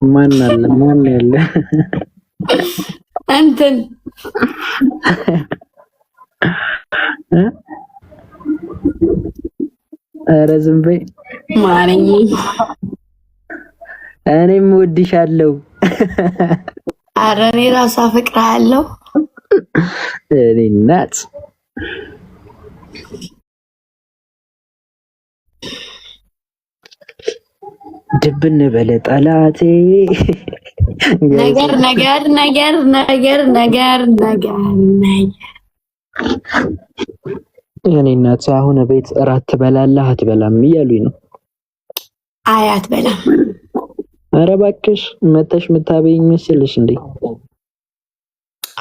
ማን አለ ማን ያለ እንትን ኧረ ዝም በይ ማረኝ። እኔም እወድሻለሁ። ኧረ እኔ እራሱ አፈቅርሃለሁ። እኔ እናት ድብን በለ ጠላቴ ነገር ነገር ነገር ነገር ነገር ነገር የኔ እናት አሁን ቤት እራት ትበላለህ አትበላም እያሉኝ ነው። አይ አትበላም። ኧረ እባክሽ መተሽ የምታበይኝ መስልሽ እንዴ?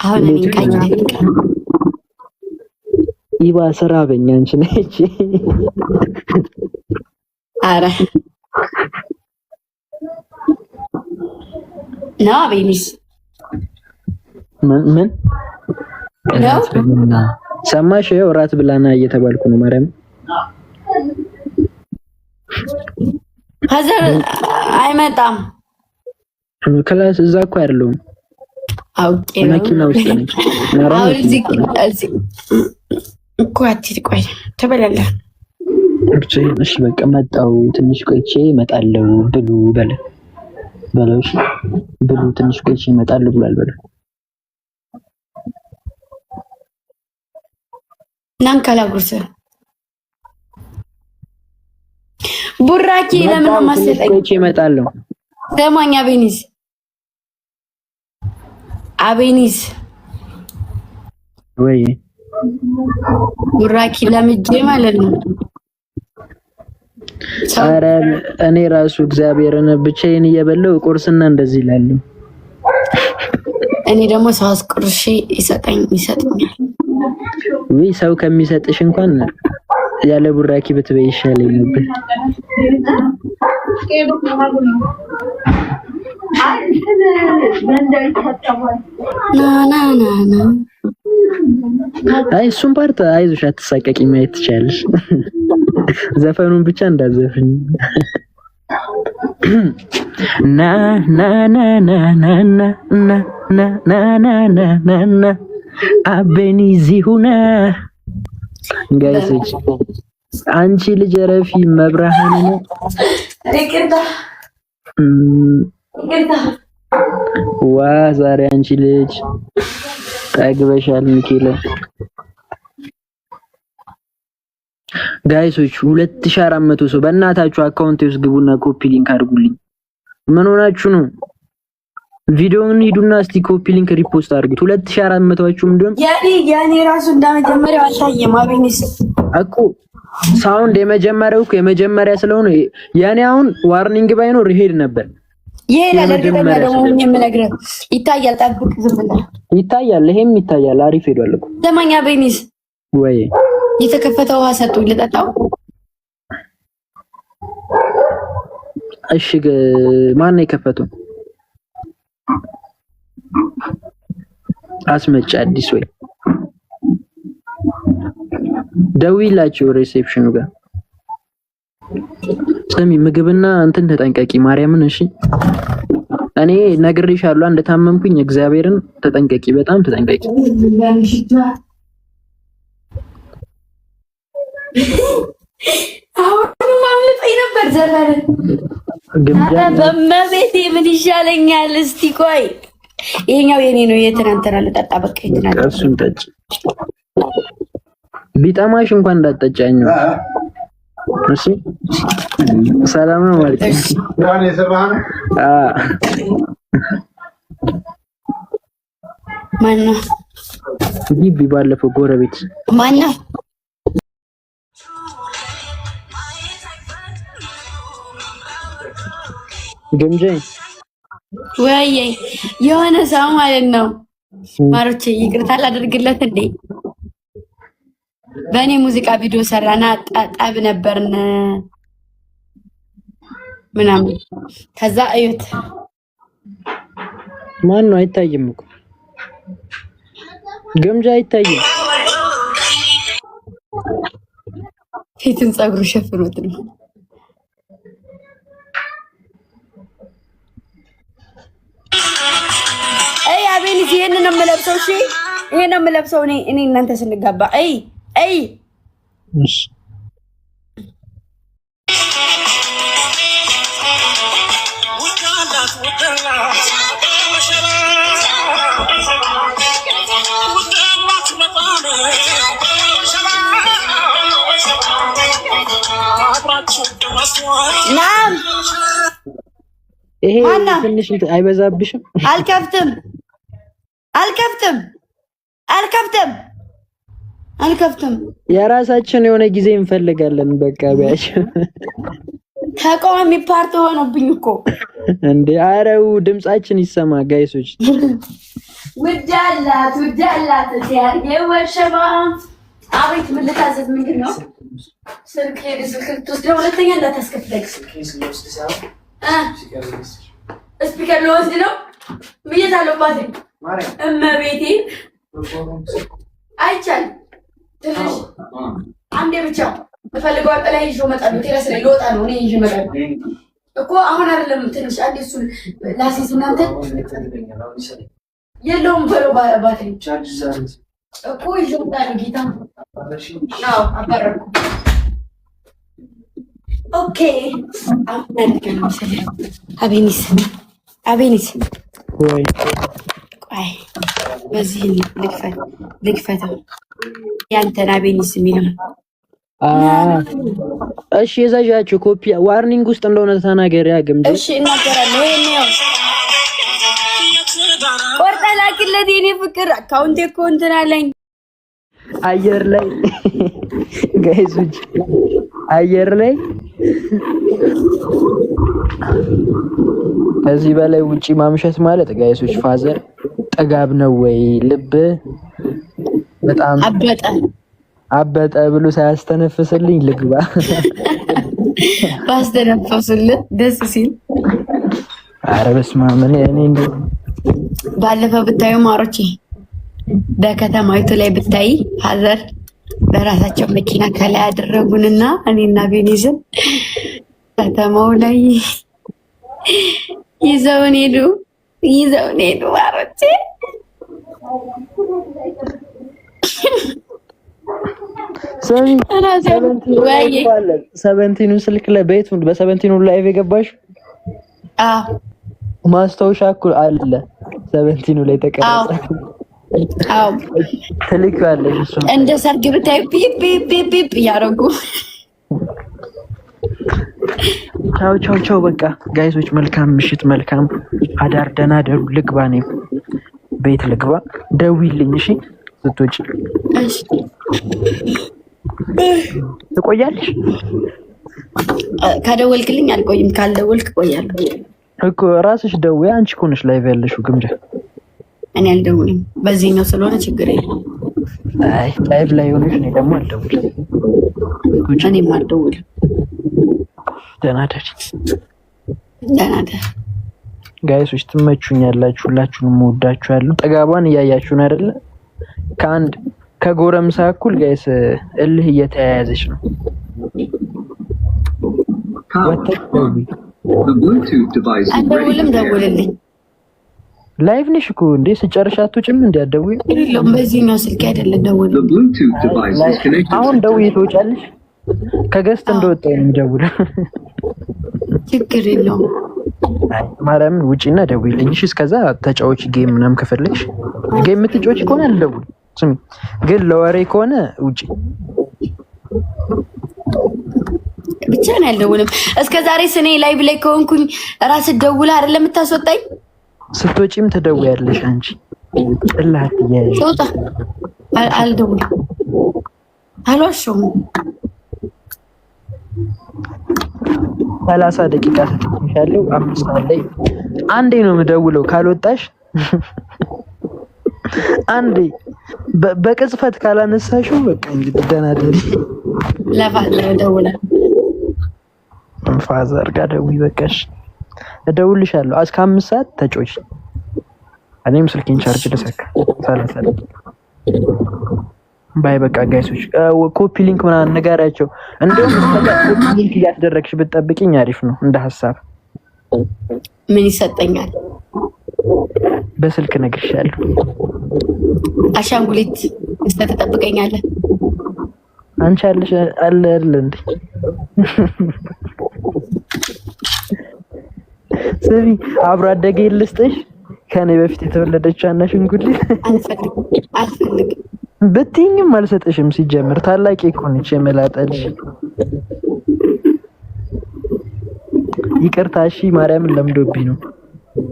አሁን እኔ ቀይ ይባ ስራ በእኛ አንቺ ነች። ኧረ ና ቤቢስ ምን ሰማሽ? እራት ብላና እየተባልኩ ነው። ማርያም ሀዘር አይመጣም። ክላስ እዛ እኮ አይደለሁም። አውቄ መኪና ውስጥ ነኝ። አሁን እዚህ እኮ አትሂድ። ቆይ ትበላለህ። እሺ በቃ መጣሁ። ትንሽ ቆይቼ እመጣለሁ። ብሉ በለው። እሺ ብሉ። ትንሽ ቆይቼ እመጣለሁ ብሏል። በለው ናን ካላጉርስ ቡራኪ ለምን ማሰለኝ? ቆይቼ እመጣለሁ። ሰማኝ አቤኒዝ ወይ ቡራኪ ለምጄ ማለት ነው። ኧረ እኔ ራሱ እግዚአብሔርን ብቻዬን እየበላሁ ቁርስና እንደዚህ እላለሁ። እኔ ደግሞ ሰው አስቁርሼ ይሰጠኛል። ወይ ሰው ከሚሰጥሽ እንኳን ያለ ቡራኪ ብትበይ ይሻለኝ ነበር። ና አይ እሱን ፓርት አይዞሽ አትሳቀቂ፣ ማየት ትችያለሽ። ዘፈኑን ብቻ እንዳዘፍኝ። ና ና ና ና ና ና ና ና ና ና አቤኒዝ ሁና ጋይሶች፣ አንቺ ልጅ ረፊ መብራሃን ነው። ዋ ዛሬ አንቺ ልጅ ጠግበሻል ሚኬለ። ጋይሶች 2400 ሰው በእናታችሁ አካውንቴ ውስጥ ግቡና ኮፒ ሊንክ አድርጉልኝ። ምን ሆናችሁ ነው? ቪዲዮውን ሂዱና እስቲ ኮፒ ሊንክ ሪፖስት አድርጉት። 2400ዎቹ ምንድነው? ያኔ ራሱ እንደመጀመሪያው አልታየም። አቤኒስ እኮ ሳውንድ የመጀመሪያ ስለሆነ ያኔ አሁን ዋርኒንግ ባይኖር ይሄድ ነበር። ይሄዳል። እርግጠኛ ደግሞ የምነግርህ ይታያል። ጠብቅ፣ ዝም ብለህ ይታያል። ይሄም ይታያል። አሪፍ ሄዷል እኮ። ሰማኛ አቤኒስ ወይ የተከፈተ ውሃ ሰጡኝ ልጠጣው። እሺ ማን ነው የከፈተው? አስመጭ አዲስ ወይ ደውይላችሁ ሪሴፕሽኑ ጋር። ስሚ ምግብና እንትን ተጠንቀቂ ማርያምን። እሺ እኔ ነግሬሻለሁ እንደታመምኩኝ። እግዚአብሔርን ተጠንቀቂ፣ በጣም ተጠንቀቂ። አሁን ማምለጠኝ ነበር ዘላለ በመቤቴ ምን ይሻለኛል? እስቲ ቆይ ይሄኛው የኔ ነው። የትናንትና ልጠጣ በቃ የትናንትና እሱን ጠጪ። ቢጠማሽ እንኳን እንዳትጠጫኝ ነው። እሺ ሰላም ነው ማለት ማነው? ግቢ ባለፈው ጎረቤት ማነው? ግምጄ ወይ የሆነ ሰው ማለት ነው። ማሮቼ ይቅርታ ላደርግለት እንዴ? በእኔ ሙዚቃ ቪዲዮ ሰራና ጠብ ነበርን ምናምን። ከዛ እዩት። ማን ነው? አይታይም እኮ ግምጃ አይታይም። ፊቱን ፀጉሩ ሸፍኖት ነው። አቤኒስ ይሄንን ነው የምለብሰው። እሺ ይሄን ነው የምለብሰው እኔ እናንተ ስንጋባ። አይ እሺ ናም ይሄ ትንሽ አይበዛብሽም? አልከፍትም። የራሳችን የሆነ ጊዜ እንፈልጋለን። በቃ ቢያቸው ተቃዋሚ ፓርቲ ሆኖብኝ እኮ እንዴ! አረው ድምጻችን ይሰማ ጋይሶች። ውዳላት ያርገወሸባ አቤት ምን ልታዘዝ? ምንድን ነው ስልክ ትወስድ? ሁለተኛ እንዳታስከፍለኝ። ስፒከር ልወስድ ነው ብዬሽ አለባት። እመቤቴ አይቻልም። ትንሽ አንዴ ብቻ እፈልገው አጠላይ ይዤ እመጣለሁ። ቴራስ ላይ ልወጣ ነው እኔ ይዤ እመጣለሁ እኮ አሁን አይደለም። ትንሽ አንዴ እሱን ላሲስ እናንተ የለውም በለው ባትሪ እኮ ይዤ እመጣለሁ። ጌታ ነው አባረርኩ። ኦኬ አሁን አድርገን መሰለኝ። አቤኒስ ወይ ቆይ በዚህ ልክፈተው ያንተን አቤኒስ የሚለው እሺ የዛዣቸው ኮፒ ዋርኒንግ ውስጥ እንደሆነ ተናገሪ። ያግም እሺ እናገራለሁ። ይሄኔው ቆርጠ ላኪለት የኔ ፍቅር አካውንቴ እኮ እንትን አለኝ አየር ላይ ጋይሶች፣ አየር ላይ ከዚህ በላይ ውጪ ማምሸት ማለት ጋይሶች ፋዘር ጠጋብ ነው ወይ? ልብ በጣም አበጠ ብሎ ሳያስተነፍስልኝ ልግባ። ባስተነፈሱለት ደስ ሲል። ኧረ በስመ አብ እኔ እንደው ባለፈው ብታዩ ማሮቼ በከተማይቱ ላይ ብታይ ሀዘር በራሳቸው መኪና ከላይ ያደረጉንና እኔና ቤኒዝን ከተማው ላይ ይዘውን ሄዱ ማሮቼ። ሰቨንቲኑ ስልክ ለቤት በሰቨንቲኑ ላይቭ የገባሽ ማስታወሻ እኮ አለ ሰቨንቲኑ ላይ ተቀረጸ። አው ትልካለሽ እሱ እንደ ሰርግ ብታይ ፒፕ ያረጉ። ቻው በቃ ጋይሶች፣ መልካም ምሽት፣ መልካም አዳር፣ ደህና ደሩ። ልግባ ነው ቤት ልግባ። ደውይልኝ እሺ ስትወጪ። እሺ ትቆያለሽ? ከደወልክልኝ አልቆይም፣ ካልደወልክ እቆያለሁ እኮ። ራስሽ ደውይ። አንቺ እኮ ነሽ ላይቭ ያለሽው ግምጃ። እኔ አልደውልም፣ በዚህኛው ስለሆነ ችግር የለም። አይ ላይቭ ላይ ሆነሽ እኔ ደግሞ አልደውልም። እኔም አልደውልም። ደህና ደሪ። ደህና ደሪ ጋይሶች፣ ትመቹኛላችሁ። ሁላችሁንም እወዳችኋለሁ። ጠጋቧን እያያችሁን አይደለ? ከጎረምሳ እኩል ጋይስ እልህ እየተያያዘች ነው። አልደውልም፣ ደውልልኝ። ላይቭ ነሽ እኮ እንዴ? ስጨርሽ አትወጪም እንዴ? አትደውይ። የለውም በዚህኛው ስልክ አይደለም። ደውል። አሁን ደውይ ትወጫለሽ። ከገስት እንደወጣው ነው የሚደውለው። ችግር የለውም። አይ ማርያምን ውጪና ደውይልኝ እሺ። እስከዛ ተጫዎች ጌም ምናምን ከፈለግሽ ጌም የምትጫወች ከሆነ አልደውል። ስሚ ግን ለወሬ ከሆነ ውጪ ብቻ ነው ያልደውልም። እስከ ዛሬ ስኔ ላይቭ ላይ ከሆንኩኝ ራስ ደውላ አይደለም የምታስወጣኝ። ስትወጪም ትደውያለሽ አንቺ ጥላት ያያዥ ጾታ አልደውልም፣ አልዋሸሁም። 30 ደቂቃ ተጠቅሻለሁ። 5 ሰዓት ላይ አንዴ ነው የምደውለው። ካልወጣሽ አንዴ በቅጽበት ካላነሳሽው በቃ እንግዲህ ደህና ደሪ። ለፋዘር ደውላ ፋዘር ጋር ደውይ በቃሽ። እደውልልሻለሁ። እስከ 5 ሰዓት ተጮች። እኔም ስልኬን ቻርጅ ልሰካ 30 ባይ በቃ ጋይሶች፣ ኮፒ ሊንክ ምናምን ንገራቸው። እንደውም ኮፒ ሊንክ እያስደረግሽ ብትጠብቂኝ አሪፍ ነው እንደ ሐሳብ። ምን ይሰጠኛል? በስልክ ነግርሻለሁ። አሻንጉሊት ተጠብቀኛለህ። አንቺ አለሽ አለ አይደል እንዴ? ስሚ አብሮ አደገ ልስጥሽ ከኔ በፊት የተወለደች አሻንጉሊት። አልፈልግም ብትይኝም አልሰጥሽም። ሲጀምር ታላቂ እኮ ነች የመላጠልሽ። ይቅርታ እሺ። ማርያምን ለምዶብኝ ነው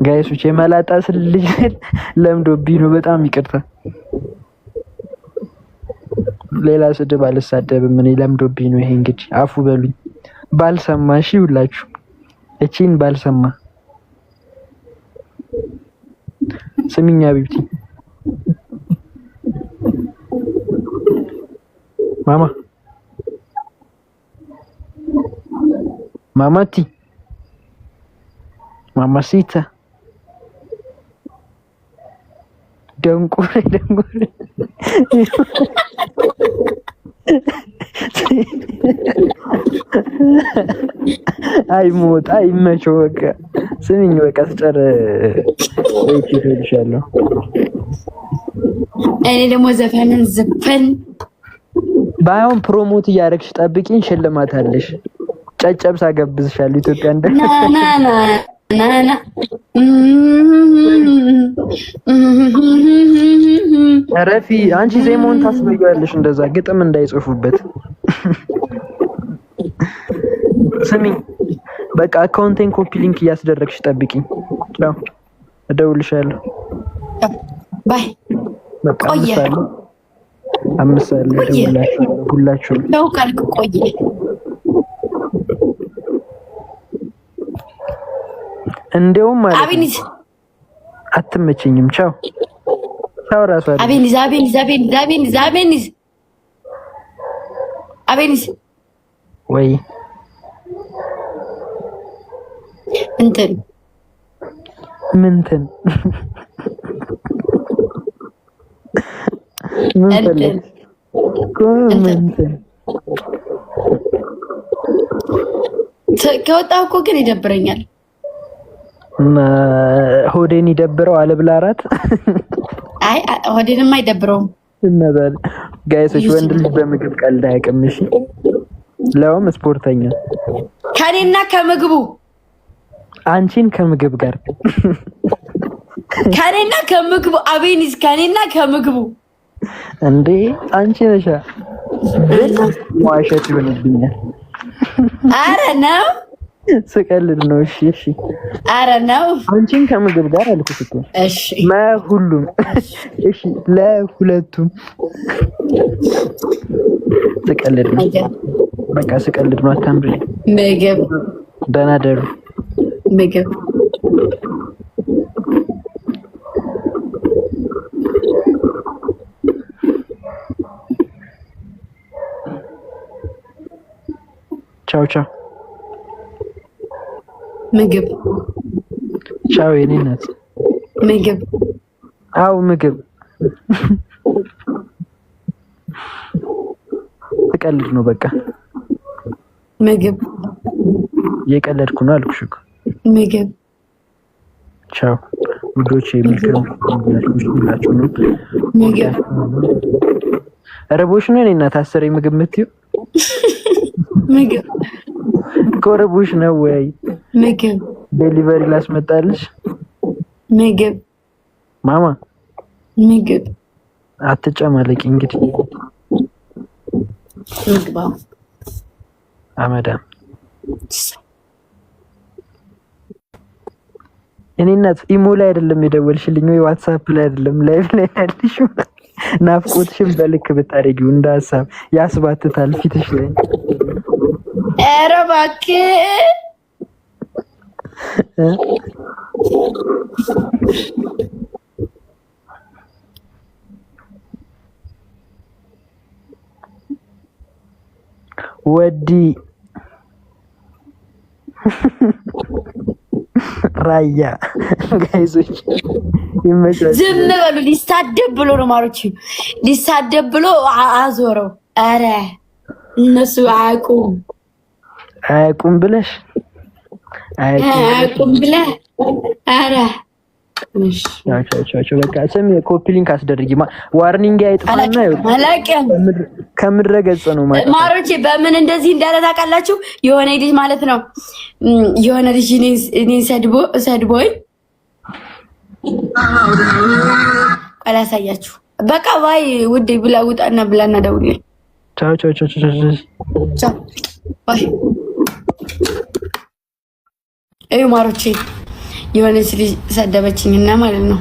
ጋይሶች፣ የመላጣ ልጅ ለምዶብኝ ነው። በጣም ይቅርታ። ሌላ ስድብ አልሳደብም እኔ፣ ለምዶብኝ ነው ይሄ። እንግዲህ አፉ በሉኝ። ባልሰማ እሺ፣ ሁላችሁ እቺን ባልሰማ። ስሚኛ ቢብቲ ማማቲ ማማሲታ ደንቁር አይሞት አይመቸው። በቃ ስሚኝ፣ በቃ ስጨር ይችላል። እኔ ደግሞ ዘፈን ባይሆን ፕሮሞት እያደረግሽ ጠብቂኝ፣ ሽልማት አለሽ። ጨጨብሳ ጋብዝሻለሁ። ኢትዮጵያ እንደ ናና ረፊ አንቺ ዜማውን ታስበያለሽ፣ እንደዛ ግጥም እንዳይጽፉበት። ስሚ በቃ አካውንቴን ኮፒ ሊንክ እያስደረግሽ ጠብቂኝ። ቻው፣ እደውልሻለሁ። ባይ። በቃ አምስት ሰዓት እደውልላችኋለሁ ሁላችሁም። ነው ካልክ ቆየ። እንደውም ማለት አቤኒዝ አትመቸኝም። ቻው ቻው። ራሱ አቤኒዝ ወይ እንትን ምንትን ከወጣሁ እኮ ግን ይደብረኛል። ሆዴን ይደብረው አለብላራት። አይ ሆዴንማ አይደብረውም። እናዛል ጋይሶች፣ ወንድ ልጅ በምግብ ቀልድ አያውቅም። እሺ ለውም ስፖርተኛ። ከኔና ከምግቡ አንቺን ከምግብ ጋር ከኔና ከምግቡ አቤኒዝ ከኔና ከምግቡ እንዴ አንቺ ነሻ ዋሸት ይሆንብኛል። አረ ነው ስቀልድ ነው። እሺ እሺ። አረ ነው አንቺን ከምግብ ጋር አልኩት እኮ። እሺ ሁሉም እሺ፣ ለሁለቱም ስቀልድ ነው። በቃ ስቀልድ ነው። አታምሪ። ምግብ ደህና ደሩ። ምግብ ቻው ቻው። ምግብ ቻው የኔ እናት። ምግብ አው ምግብ ተቀልድ ነው። በቃ ምግብ የቀለድኩ ነው አልኩሽ እኮ። ምግብ ቻው ውዶቼ። መልካም ሁላችሁ ነው። ምግብ ረቦሽ ነው የኔ እናት። አሰሪ ምግብ የምትይው ምግብ ኮረቦሽ ነው ወይ? ምግብ ዴሊቨሪ ላስመጣልሽ። ምግብ ማማ ምግብ አትጨማለቂ እንግዲህ። ምግብ አመዳም እኔ እናት ኢሞ ላይ አይደለም የደወልሽልኝ ወይ ዋትስአፕ ላይ አይደለም፣ ላይቭ ላይ ያለሽ። ናፍቆትሽን በልክ ብታረጊው እንደ ሀሳብ ያስባትታል ፊትሽ ላይ። ኧረ እባክህ ወዲ ራያ ጋይዞች ይመቻል። ዝም በሉ። ሊሳደብ ብሎ ነው ማሮች፣ ሊሳደብ ብሎ አዞረው። ኧረ እነሱ አያውቁም ብለሽ አያውቁም ብለህ ኧረ ቻው በቃ ስም ኮፒ ሊንክ አስደርጊ ዋርኒንግ አይጥፋና ከምድረ ገጽ ነው ማለት ማሮቼ በምን እንደዚህ እንዳለ ታውቃላችሁ የሆነ ልጅ ማለት ነው የሆነ ልጅ እኔን ሰድቦኝ አላሳያችሁ በቃ ባይ ውዴ ብላ ውጣና ብላና ደውልልኝ ቻው ባይ ማሮቼ የሆነች ልጅ ሰደበችኝና ማለት ነው